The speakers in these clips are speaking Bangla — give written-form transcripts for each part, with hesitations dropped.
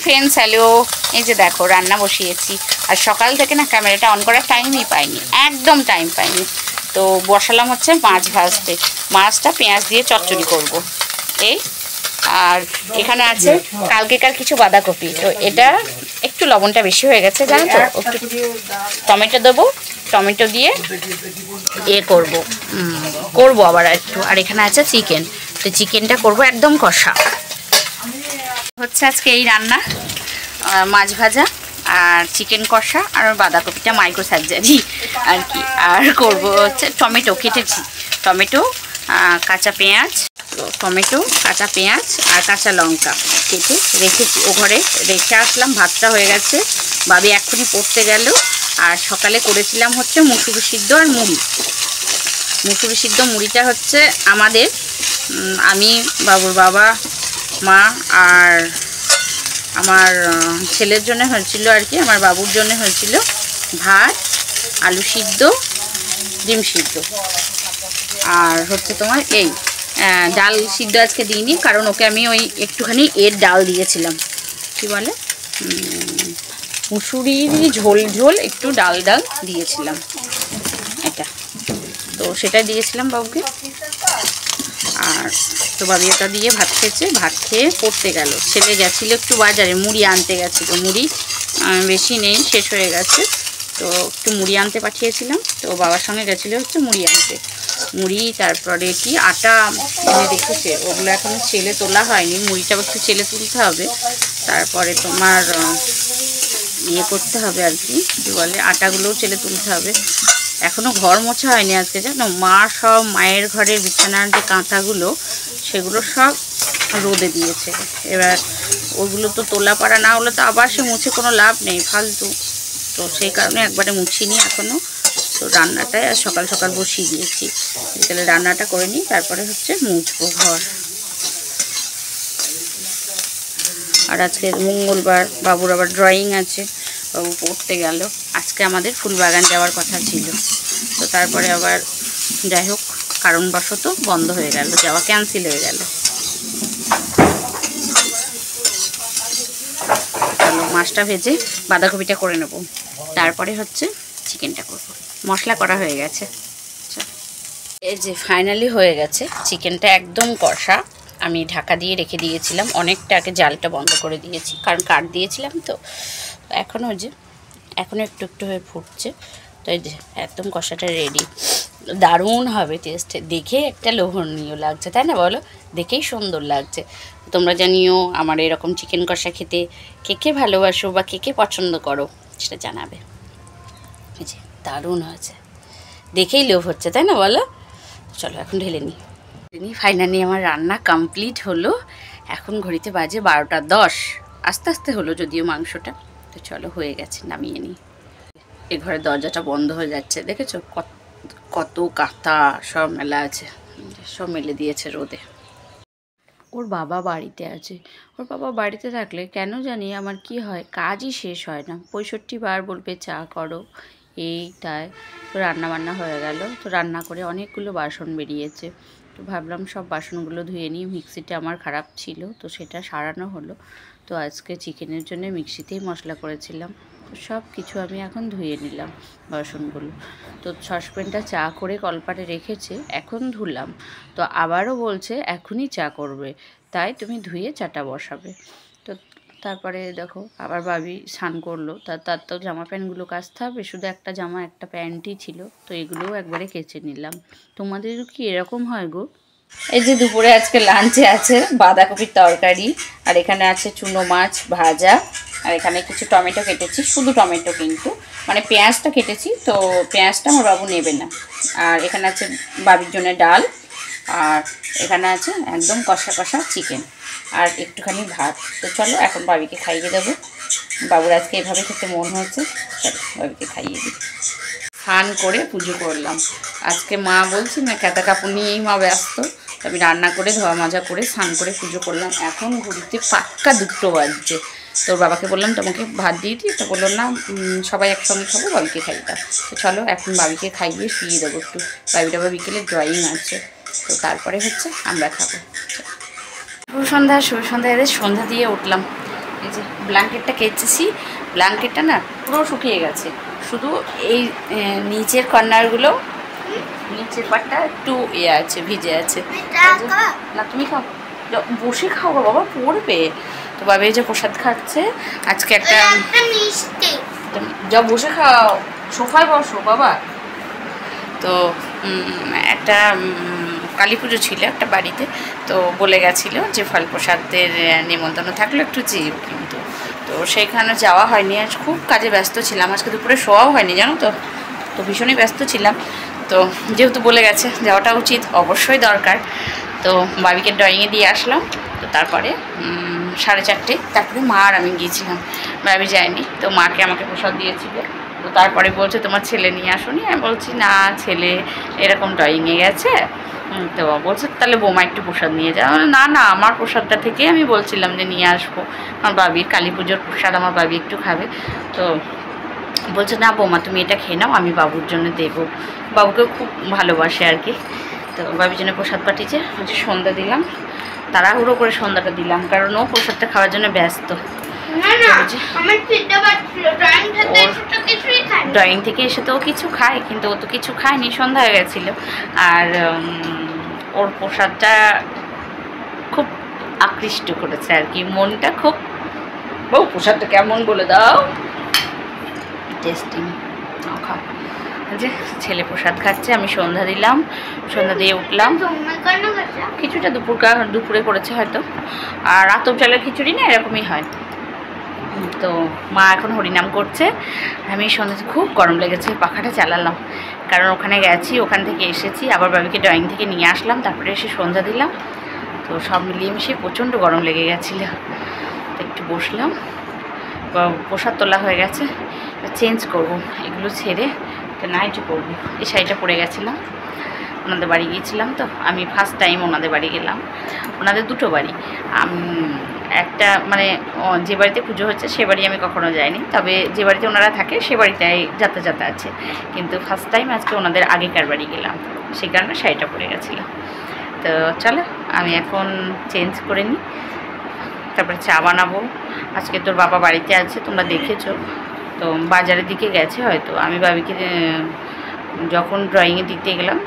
Friends, hello. এই যে দেখো রান্না বসিয়েছি, আর সকাল থেকে না ক্যামেরাটা অন করার টাইমই পাইনি, একদম টাইম পাইনি। তো বসালাম হচ্ছে মাছ ভাজতে। মাছটা পেঁয়াজ দিয়ে চচ্চড়ি করব। এই আর এখানে আছে কালকেকার কিছু বাঁধাকপি, তো এটা একটু লবণটা বেশি হয়ে গেছে জানো তো। একটু টমেটো দেবো, টমেটো দিয়ে করবো আবার একটু। আর এখানে আছে চিকেন, তো চিকেনটা করব একদম কষা। হচ্ছে আজকে এই রান্না, মাছ ভাজা আর চিকেন কষা আর বাঁধাকপিটা মাইক্রো সার্জারি আর কি। আর করবো হচ্ছে টমেটো কেটেছি, টমেটো কাঁচা পেঁয়াজ, টমেটো কাঁচা পেঁয়াজ আর কাঁচা লঙ্কা কেটে রেখেছি, ও ঘরে রেখে আসলাম। ভাতটা হয়ে গেছে, বাবি এক্ষুনি পড়তে গেল। আর সকালে করেছিলাম হচ্ছে মুসুরি সিদ্ধ আর মুড়ি। মুসুরি সিদ্ধ মুড়িটা হচ্ছে আমাদের, আমি, বাবুর বাবা, মা আর আমার ছেলের জন্য হয়েছিল আর কি, আমার বাবুর জন্য হয়েছিল ভাত, আলু সিদ্ধ, ডিম সিদ্ধ, আর হচ্ছে তোমার এই ডাল সিদ্ধ আজকে দিইনি, কারণ ওকে আমি ওই একটুখানি ডাল দিয়েছিলাম, কি বলে মুসুরির ঝোল ঝোল একটু ডাল ডাল দিয়েছিলাম এটা, তো সেটা দিয়েছিলাম বাবুকে। আর তো বাবি এটা দিয়ে ভাত খেয়েছে, ভাত খেয়ে পড়তে গেল। ছেলে গেছিলো একটু বাজারে, মুড়ি আনতে গেছিলো, মুড়ি বেশি নেই, শেষ হয়ে গেছে, তো একটু মুড়ি আনতে পাঠিয়েছিলাম। তো বাবার সঙ্গে গেছিলো হচ্ছে মুড়ি আনতে, মুড়ি তারপরে কি আটা এনে রেখেছে, ওগুলো এখনও ছেলে তোলা হয়নি, মুড়িটা একটু ছেলে তুলতে হবে, তারপরে তোমার করতে হবে আর কি বলে আটাগুলোও ছেলে তুলতে হবে। এখনও ঘর মোছা হয়নি আজকে, জানো মা সব মায়ের ঘরের বিছানার যে কাঁথাগুলো সেগুলো সব রোদে দিয়েছে। এবার ওগুলো তো তোলা পাড়া না হলে তো আবার সে মুছে কোনো লাভ নেই, ফালতু, তো সেই কারণে একবারে মুছিনি এখনও। তো রান্নাটায় সকাল সকাল বসিয়ে দিয়েছি, বিকেলে রান্নাটা করে নিই, তারপরে হচ্ছে মুছবো ঘর। আর আজকে মঙ্গলবার, বাবুর আবার ড্রয়িং আছে, বাবু পড়তে গেল। আজকে আমাদের ফুলবাগান যাওয়ার কথা ছিল, তো তারপরে আবার যাই হোক কারণবশত বন্ধ হয়ে গেল, যাওয়া ক্যান্সেল হয়ে গেল। চলো মাছটা ভেজে বাঁধাকপিটা করে নেব, তারপরে হচ্ছে চিকেনটা করব। মশলা করা হয়ে গেছে, এই যে ফাইনালি হয়ে গেছে চিকেনটা, একদম কষা। আমি ঢাকা দিয়ে রেখে দিয়েছিলাম, অনেকটা আগে জালটা বন্ধ করে দিয়েছি, কারণ কাঠ দিয়েছিলাম তো। এখনও যে এখনও একটু একটু হয়ে ফুটছে, তো এই যে একদম কষাটা রেডি। দারুণ হবে টেস্টে, দেখে একটা লোভনীয় লাগছে, তাই না বলো? দেখেই সুন্দর লাগছে। তোমরা জানিও আমার এরকম চিকেন কষা খেতে কে কে ভালোবাসো বা কে কে পছন্দ করো, সেটা জানাবে। এই যে দারুণ হয়েছে, দেখেই লোভ হচ্ছে, তাই না বলো? চলো এখন ঢেলে নিই। ফাইনালি আমার রান্না কমপ্লিট হলো, এখন ঘড়িতে বাজে 12টা 10, আস্তে আস্তে হলো যদিও মাংসটা। তো চলো হয়ে গেছে, নামিয়ে নিই। এই ঘরের দরজাটা বন্ধ হয়ে যাচ্ছে, দেখেছো কত কাঁথা সব মেলা আছে, সব মেলে দিয়েছে রোদে। ওর বাবা বাড়িতে আছে, ওর বাবা বাড়িতে থাকলে কেন জানি আমার কি হয়, কাজই শেষ হয় না, 65 বার বলবে চা করো, এই তাই। তো রান্না বান্না হয়ে গেল, তো রান্না করে অনেকগুলো বাসন বেরিয়েছে, তো ভাবলাম সব বাসনগুলো ধুয়ে নিই। মিক্সিটা আমার খারাপ ছিল, তো সেটা সারানো হলো। তো আজকে চিকেনের জন্য মিক্সিতেই মশলা করেছিলাম, তো সব কিছু আমি এখন ধুয়ে নিলাম বাসনগুলো। তো সসপ্যানটা চা করে কলপারে রেখেছে, এখন ধুলাম, তো আবারও বলছে এখনই চা করবে, তাই তুমি ধুয়ে চাটা বসাবে। তো তারপরে দেখো আবার বাবি স্নান করলো, তার তো জামা প্যান্টগুলো কাচতে হবে, শুধু একটা জামা একটা প্যান্টই ছিল, তো এগুলোও একবারে কেচে নিলাম। তোমাদের কি এরকম হয় গো? এই যে দুপুরে আজকে লাঞ্চে আছে বাঁধাকপির তরকারি, আর এখানে আছে চুনো মাছ ভাজা, আর এখানে কিছু টমেটো কেটেছি, শুধু টমেটো কিন্তু, মানে পেঁয়াজটা কেটেছি, তো পেঁয়াজটা আমার বাবু নেবে না। আর এখানে আছে বাবির জন্য ডাল, আর এখানে আছে একদম কষা কষা চিকেন, আর একটুখানি ভাত। তো চলো এখন বাবিকে খাইয়ে দেবো, বাবুর আজকে এভাবে খেতে মন হয়েছে, চলো বাবিকে খাইয়ে দিই। স্নান করে পুজো করলাম, আজকে মা বলছি না কাঁথা কাপড় নিয়েই মা ব্যস্ত, আমি রান্না করে ধোয়া মাজা করে স্নান করে পুজো করলাম। এখন ঘড়িতে পাক্কা 2টো বাজছে, তোর বাবাকে বললাম তোমাকে ভাত দিয়ে দিই, তো বললো না সবাই একসঙ্গে খাবো, বাবিকে খাইয়ে দাও। তো চলো এখন বাবিকে খাইয়ে শুয়ে দেবো একটু, বাবিটা আবার বিকেলে ড্রয়িং আছে, তো তারপরে হচ্ছে আমরা খাবো। শুভ সন্ধ্যা, শুভ সন্ধ্যা। এদের সন্ধ্যা দিয়ে উঠলাম, এই যে ব্ল্যাঙ্কেটটা কেচেছি, ব্ল্যাঙ্কেটটা না পুরো শুকিয়ে গেছে, শুধু এই নিচের কর্নারগুলো, নিচের পাটটা একটু ইয়ে আছে, ভিজে আছে। না তুমি খাও, বসে খাও বাবা, পড়বে তো। বাবা এই যে প্রসাদ খাচ্ছে আজকে, একটা যা বসে খাও, সোফায় বসো বাবা। তো একটা কালী পুজো ছিল একটা বাড়িতে, তো বলে গেছিলো যে ফল প্রসাদের নিমন্ত্রণ থাকলো একটু যেও কিন্তু। তো সেইখানে যাওয়া হয়নি, আজ খুব কাজে ব্যস্ত ছিলাম, আজকে দুপুরে শোয়াও হয়নি জানো তো, তো ভীষণই ব্যস্ত ছিলাম। তো যেহেতু বলে গেছে যাওয়াটা উচিত, অবশ্যই দরকার। তো বাবিকে ড্রয়িংয়ে দিয়ে আসলাম। তো তারপরে 4:30, তারপরে মা আর আমি গিয়েছিলাম, বাবি যায়নি। তো মাকে আমাকে প্রসাদ দিয়েছিল। তো তারপরে বলছে তোমার ছেলে নিয়ে আসোনি, আমি বলছি না, ছেলে এরকম ড্রয়িংয়ে গেছে। তো বলছে তাহলে বৌমা একটু প্রসাদ নিয়ে যাও। না না, আমার প্রসাদটা থেকে আমি বলছিলাম যে নিয়ে আসবো, আমার বাবির কালী পুজোর প্রসাদ আমার বাবি একটু খাবে। তো বলছে না বৌমা তুমি এটা খেয়ে নাও, আমি বাবুর জন্য দেবো, বাবুকেও খুব ভালোবাসে আর কি। তো বাবির জন্য প্রসাদ পাঠিয়েছে, সন্ধ্যা দিলাম, তাড়াহুড়ো করে সন্ধ্যাটা দিলাম, কারণ ও প্রসাদটা খাওয়ার জন্য ব্যস্ত। ড্রয়িং থেকে এসে তো ও কিছু খায়, কিন্তু ও তো কিছু খায়নি, সন্ধ্যা হয়ে গেছিলো। আর ওর প্রসাদটা খুব আকৃষ্ট করেছে আর কি, মনটা খুব। বউ প্রসাদটা কেমন বলে দাও, টেস্টিং খাও। যে ছেলে প্রসাদ খাচ্ছে, আমি সন্ধ্যা দিলাম, সন্ধ্যা দিয়ে উঠলাম। খিচুড়িটা দুপুরে করেছে হয়তো, আর আতপ চালের খিচুড়ি না এরকমই হয়। তো মা এখন হরিনাম করছে, আমি সন্ধ্যা, খুব গরম লেগেছে, পাখাটা চালালাম, কারণ ওখানে গেছি, ওখান থেকে এসেছি, আবার বাবিকে ড্রয়িং থেকে নিয়ে আসলাম, তারপরে এসে সন্ধ্যা দিলাম। তো সব মিলিয়ে মিশিয়ে প্রচণ্ড গরম লেগে গেছিলো। তো একটু বসলাম, প্রসাদ তোলা হয়ে গেছে, চেঞ্জ করব, এগুলো ছেড়ে একটা নাইটি পরবো। এই শাড়িটা পরে গেছিলাম, ওনাদের বাড়ি গিয়েছিলাম, তো আমি ফার্স্ট টাইম ওনাদের বাড়ি গেলাম। ওনাদের দুটো বাড়ি, একটা মানে যে বাড়িতে পুজো হচ্ছে সে বাড়ি আমি কখনো যাইনি, তবে যে বাড়িতে ওনারা থাকে সে বাড়িটাই যাতা আছে, কিন্তু ফার্স্ট টাইম আজকে ওনাদের আগেকার বাড়ি গেলাম, সেই কারণে শাড়িটা পরে গেছিলাম। তো চলো আমি এখন চেঞ্জ করে নিই, তারপরে চা বানাবো। আজকে তোর বাবা বাড়িতে আছে, তোমরা দেখেছো, তো বাজারের দিকে গেছে হয়তো। আমি বাবিকে যখন ড্রয়িংয়ে দিতে গেলাম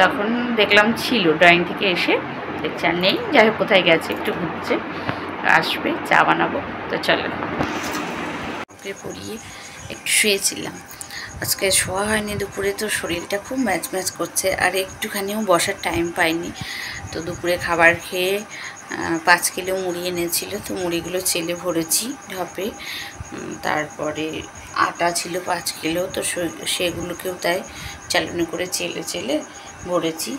তখন দেখলাম ছিল, ড্রয়িং থেকে এসে দেখছি আর নেই, যাই হোক কোথায় গেছে, একটু ঘুরছে, আসবে, চা বানাবো। তো চলো, পড়িয়ে একটু শুয়েছিলাম, আজকে শোয়া হয়নি দুপুরে, তো শরীরটা খুব ম্যাচ করছে, আর একটুখানিও বসার টাইম পাইনি। তো দুপুরে খাবার খেয়ে 5 কিলো মুড়ি এনেছিল, তো মুড়িগুলো চেলে ভরেছি ঢপে, তারপরে আটা ছিল 5 কিলো, তো সেগুলোকেও তাই চালনি করে চেলে ভরেছি।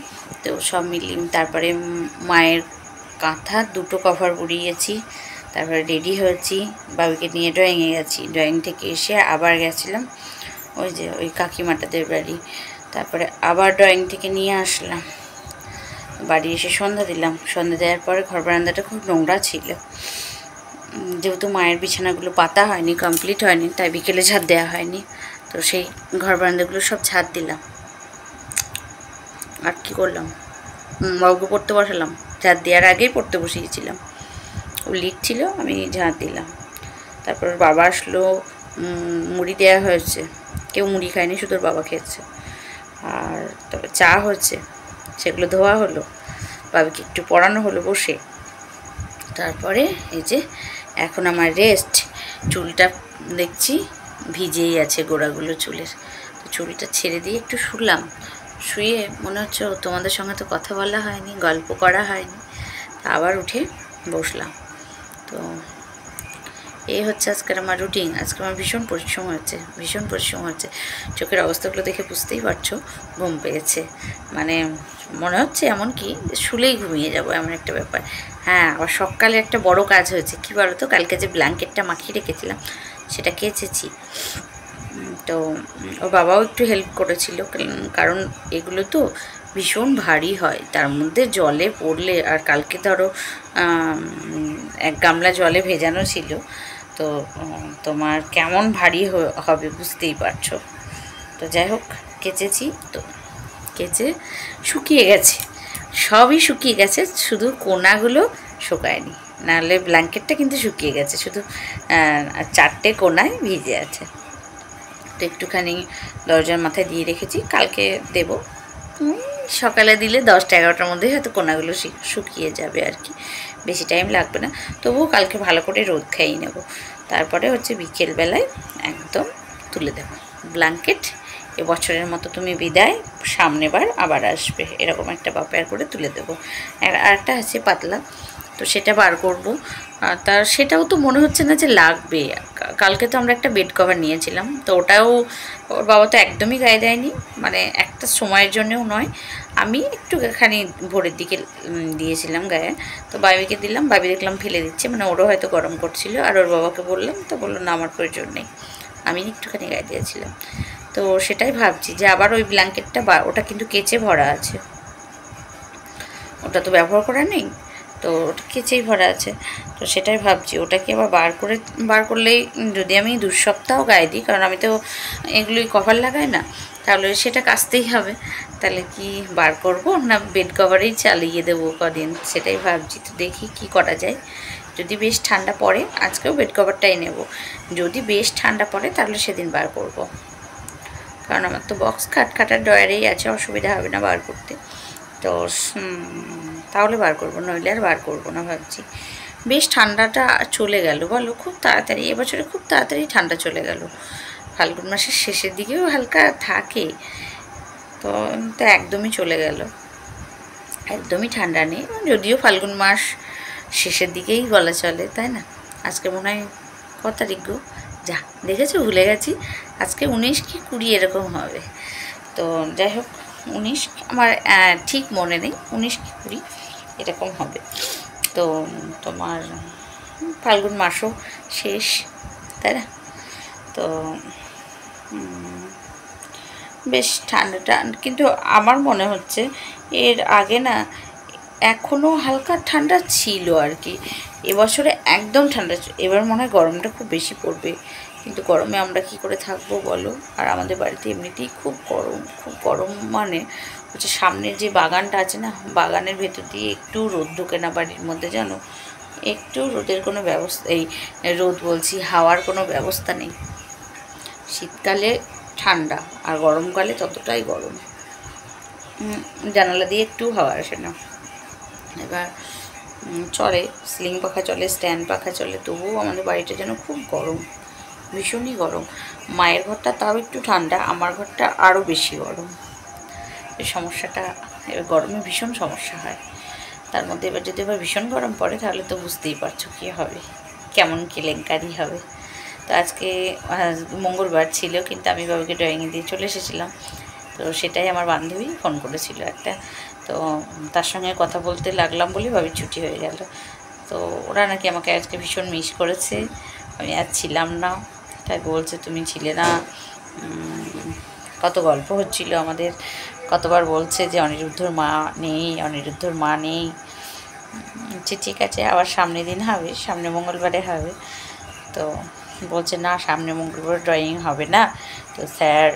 তো সব মিলিয়ে তারপরে মায়ের কাঁথা 2টো কভার উড়িয়েছি, তারপরে রেডি হয়েছি, বাবিকে নিয়ে ড্রয়িংয়ে গেছি, ড্রয়িং থেকে এসে আবার গেছিলাম ওই কাকিমাটাদের বাড়ি, তারপরে আবার ড্রয়িং থেকে নিয়ে আসলাম, বাড়ি এসে সন্ধ্যা দিলাম। সন্ধ্যা দেওয়ার পরে ঘর বারান্দাটা খুব নোংরা ছিল, যেহেতু মায়ের বিছানাগুলো পাতা হয়নি, কমপ্লিট হয়নি, তাই বিকেলে ঝাড় দেওয়া হয়নি, তো সেই ঘর বারান্দাগুলো সব ঝাড় দিলাম। আর কি করলাম, বাবুকে পড়তে বসালাম, ঝাড় দেওয়ার আগেই পড়তে বসিয়েছিলাম, ও লিখছিল, আমি ঝাড় দিলাম। তারপর বাবা আসলো, মুড়ি দেওয়া হয়েছে, কেউ মুড়ি খায়নি, শুধু বাবা খেয়েছে। আর তারপর চা হচ্ছে, সেগুলো ধোয়া হলো, বাবাকে একটু পড়ানো হলো বসে। তারপরে এই যে এখন আমার রেস্ট, চুলটা দেখছি ভিজেই আছে গোড়াগুলো চুলের, তো চুলটা ছেড়ে দিয়ে একটু শুলাম, শুয়ে মনে হচ্ছে তোমাদের সঙ্গে তো কথা বলা হয়নি, গল্প করা হয়নি, আবার উঠে বসলাম। তো এই হচ্ছে আজকের আমার রুটিন। আজকে আমার ভীষণ পরিশ্রম হচ্ছে, চোখের অবস্থাগুলো দেখে বুঝতেই পারছো, ঘুম পেয়েছে, মানে মনে হচ্ছে এমন কি শুলেই ঘুমিয়ে যাব, এমন একটা ব্যাপার। হ্যাঁ, আবার সকালে একটা বড় কাজ হয়েছে, কী বলো তো, কালকে যে ব্ল্যাঙ্কেটটা মাখিয়ে রেখেছিলাম সেটা কেচেছি, তো ওর বাবাও একটু হেল্প করেছিল, কারণ এগুলো তো ভীষণ ভারী হয়, তার মধ্যে জলে পড়লে, আর কালকে ধরো 1 গামলা জলে ভেজানো ছিল, তো তোমার কেমন ভারী হবে বুঝতেই পারছো। তো যাই হোক কেচেছি, তো কেচে শুকিয়ে গেছে, সবই শুকিয়ে গেছে, শুধু কোনাগুলো শুকায়নি। নাহলে ব্ল্যাঙ্কেটটা কিন্তু শুকিয়ে গেছে, শুধু 4টে কোনায় ভিজে আছে। তো একটুখানি দরজার মাথায় দিয়ে রেখেছি, কালকে দেব। সকালে দিলে 10টা 11টার মধ্যেই হয়তো কোনাগুলো শুকিয়ে যাবে আর কি, বেশি টাইম লাগবে না। তবুও কালকে ভালো করে রোদ খাইয়ে নেব, তারপরে হচ্ছে বিকেলবেলায় একদম তুলে দেব ব্ল্যাঙ্কেট। এবছরের মতো তুমি বিদায়, সামনেবার আবার আসবে, এরকম একটা ব্যাপার করে তুলে দেবো। আর একটা আছে পাতলা, তো সেটা বার করব। তার সেটাও তো মনে হচ্ছে না যে লাগবে। কালকে তো আমরা একটা বেড কভার নিয়েছিলাম, তো ওটাও ওর বাবা তো একদমই গায়ে দেয়নি, মানে একটা সময়ের জন্যও নয়। আমি একটুখানি ভোরের দিকে দিয়েছিলাম গায়ে, তো বাবিকে দিলাম, বাবি দেখলাম ফেলে দিচ্ছে, মানে ওরও হয়তো গরম করছিল। আর ওর বাবাকে বললাম, তো বললো না আমার প্রয়োজন নেই, আমি একটুখানি গায়ে দিয়েছিলাম। তো সেটাই ভাবছি যে আবার ওই ব্ল্যাঙ্কেটটা, ওটা কিন্তু কেচে ভরা আছে, ওটা তো ব্যবহার করা নেই, তো ওটা কেচেই ভরা আছে। তো সেটাই ভাবছি ওটাকে আবার বার করলেই, যদি আমি 2 সপ্তাহ গায়ে দিই, কারণ আমি তো এগুলোই কভার লাগাই না, তাহলে সেটা কাচতেই হবে। তাহলে কি বার করব না বেড কভারেই চালিয়ে দেবো কদিন, সেটাই ভাবছি। তো দেখি কি করা যায়। যদি বেশ ঠান্ডা পড়ে, আজকেও বেড কভারটাই নেব, যদি বেশ ঠান্ডা পড়ে তাহলে সেদিন বার করব। কারণ আমার তো বক্স কাটার ডয়ারেই আছে, অসুবিধা হবে না বার করতে। তো তাহলে বার করবো, নইলে আর বার করবো না ভাবছি। বেশ ঠান্ডাটা চলে গেল বলো, খুব তাড়াতাড়ি, এবছরে খুব তাড়াতাড়ি ঠান্ডা চলে গেল। ফাল্গুন মাসের শেষের দিকেও হালকা থাকে, তো তো একদমই চলে গেল, একদমই ঠান্ডা নেই। যদিও ফাল্গুন মাস শেষের দিকেই বলা চলে, তাই না? আজকে মনে হয় কত তারিখ গো, যা দেখেছো ভুলে গেছি, আজকে 19 কি 20 এরকম হবে। তো যাই হোক, 19 আমার ঠিক মনে নেই, 19 কি 20 এরকম হবে। তো তোমার ফাল্গুন মাসও শেষ, তাই না? তো বেশ ঠান্ডাটা, কিন্তু আমার মনে হচ্ছে এর আগে না এখনও হালকা ঠান্ডা ছিল আর কি, এবছরে একদম ঠান্ডা। এবার মনে হয় গরমটা খুব বেশি পড়বে, কিন্তু গরমে আমরা কি করে থাকবো বলো? আর আমাদের বাড়িতে এমনিতেই খুব গরম, খুব গরম। মানে হচ্ছে সামনের যে বাগানটা আছে না, বাগানের ভেতর দিয়ে একটু রোদ ঢোকে না বাড়ির মধ্যে, জানো, একটু রোদের কোনো ব্যবস্থা, এই রোদ বলছি, হাওয়ার কোনো ব্যবস্থা নেই। শীতকালে ঠান্ডা আর গরমকালে ততটাই গরম, জানালা দিয়ে একটু হাওয়া আসে না। এবার চলে সিলিং পাখা, চলে স্ট্যান্ড পাখা চলে, তবুও আমাদের বাড়িটা যেন খুব গরম, ভীষণই গরম। মায়ের ঘরটা তাও একটু ঠান্ডা, আমার ঘরটা আরও বেশি গরম। এই সমস্যাটা, এবার গরমে ভীষণ সমস্যা হয়। তার মধ্যে এবার যদি এবার ভীষণ গরম পড়ে, তাহলে তো বুঝতেই পারছো কী হবে, কেমন কেলেঙ্কারি হবে। তো আজকে মঙ্গলবার ছিল, কিন্তু আমি বাবাকে ড্রয়িংয়ে দিয়ে চলে এসেছিলাম। তো সেটাই আমার বান্ধবী ফোন করেছিল একটা, তো তার সঙ্গে কথা বলতে লাগলাম বলে ভাবি ছুটি হয়ে গেল। তো ওরা নাকি আমাকে আজকে ভীষণ মিস করেছে, আমি আর ছিলাম না, তাই বলছে তুমি ছিলে না। কত গল্প হচ্ছিল আমাদের, কতবার বলছে যে অনিরুদ্ধর মা নেই, অনিরুদ্ধর মা নেই। ঠিক আছে, আবার সামনে দিন হবে, সামনে মঙ্গলবারে হবে। তো বলছে না, সামনে মঙ্গলবার ড্রয়িং হবে না, তো স্যার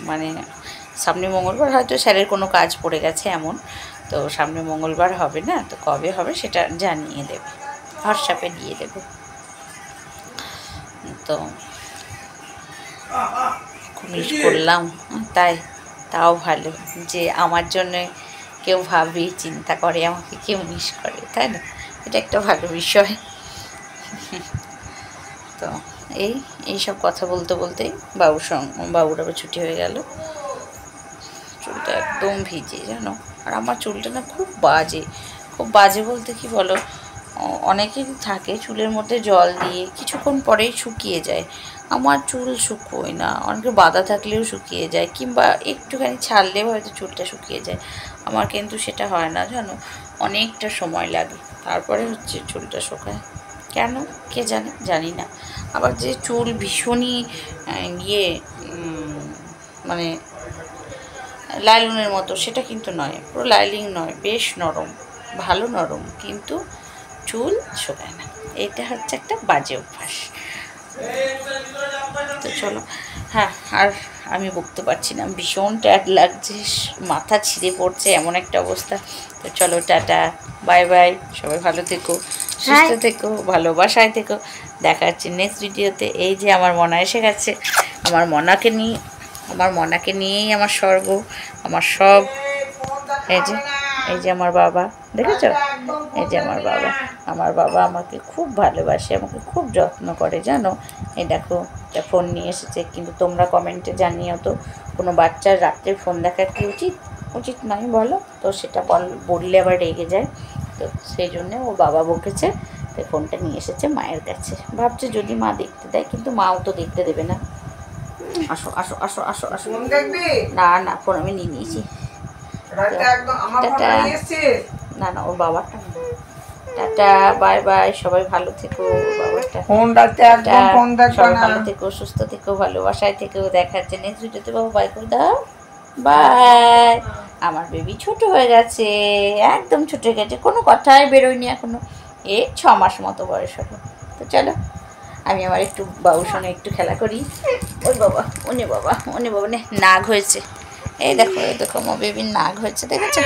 মানে সামনে মঙ্গলবার হয়তো স্যারের কোনো কাজ পড়ে গেছে এমন, তো সামনে মঙ্গলবার হবে না, তো কবে হবে সেটা জানিয়ে দেবে, হোয়াটসঅ্যাপে দিয়ে দেবে। তো মিস করলাম, তাও ভালো যে আমার জন্য কেউ ভাবে, চিন্তা করে, আমাকে কেউ মিস করে, তাই না? এটা একটা ভালো বিষয়। তো এইসব কথা বলতে বলতেই বাবুর আবার ছুটি হয়ে গেল। চুলটা একদম ভিজে, জানো, আর আমার চুলটা না খুব বাজে, খুব বাজে বলতে কি বলো, অনেকেরই থাকে চুলের মধ্যে জল দিয়ে কিছুক্ষণ পরেই শুকিয়ে যায়, আমার চুল শুকোয় না, অনেকে বাঁধা থাকলেও শুকিয়ে যায়, কিংবা একটুখানি ছাড়লেও হয়তো চুলটা শুকিয়ে যায়। আমার কিন্তু সেটা হয় না, জানো, অনেকটা সময় লাগে, তারপরে হচ্ছে চুলটা শুকায়। কেন কে জানি না। আবার যে চুল ভীষণই মানে লাইলনের মতো, সেটা কিন্তু নয়, পুরো লাইলিং নয়, বেশ নরম, ভালো নরম, কিন্তু চুল শোকায় না। এটা হচ্ছে একটা বাজে অভ্যাস। তো চলো, হ্যাঁ, আর আমি বকতে পারছি না, ভীষণ ট্যাড লাগছে, মাথা ছিঁড়ে পড়ছে এমন একটা অবস্থা। তো চলো টাটা, বাই বাই, সবাই ভালো থেকো, সুস্থ থেকো, ভালোবাসায় থেকো। দেখা হচ্ছে নেক্সট ভিডিওতে। এই যে আমার মনা এসে গেছে, আমার মনাকে নিয়েই আমার স্বর্গ, আমার সব। এই যে আমার বাবা, দেখেছ? এই যে আমার বাবা আমাকে খুব ভালোবাসে, আমাকে খুব যত্ন করে, জানো? এই দেখো, একটা ফোন নিয়ে এসেছে। কিন্তু তোমরা কমেন্টে জানিও তো, কোনো বাচ্চার রাত্রে ফোন দেখা কি উচিত নয় বলো? তো সেটা বললে আবার রেগে যায়, তো সেই জন্যে ওর বাবা বকেছে, তো ফোনটা নিয়ে এসেছে মায়ের কাছে। ভাবছে যদি মা দেখতে দেয়, কিন্তু মাও তো দেখতে দেবে না। আসো আসো আসো আসো আসো। না ফোন আমি নিয়ে নিয়েছি। না ওর বাবারটা। টাটা, বাই বাই, সবাই ভালো থেকো। সবাই ভালো থেকো, সুস্থ থেকো, ভালোবাসায় থেকো। দেখা যাচ্ছে নেক্সট ভিডিওতে। বাবা বাই করে দাও, বাই। আমার বেবি ছোট হয়ে গেছে, একদম ছোট হয়ে গেছে, কোনো কথাই বেরোয়নি এখনো, 6 মাস মতো বয়স হলো। তো চলো, আমি আমার একটু বাবুর সঙ্গে একটু খেলা করি। ওই বাবা, ওনে বাবা নে, নাগ হয়েছে। এই দেখো আমার বেবির নাগ হয়েছে, দেখেছো?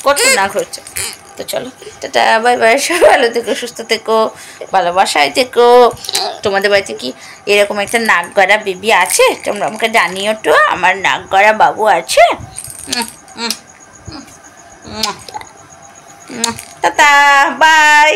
কত নাগ হয়েছে। তো চলো টাটা, বাই বাই, সবাই ভালো থেকো, সুস্থ থেকো, ভালোবাসায় থেকো। তোমাদের বাড়িতে কি এরকম একটা নাক গড়া বেবি আছে? তোমরা আমাকে জানিও তো, আমার নাক গড়া বাবু আছে। Tata, by.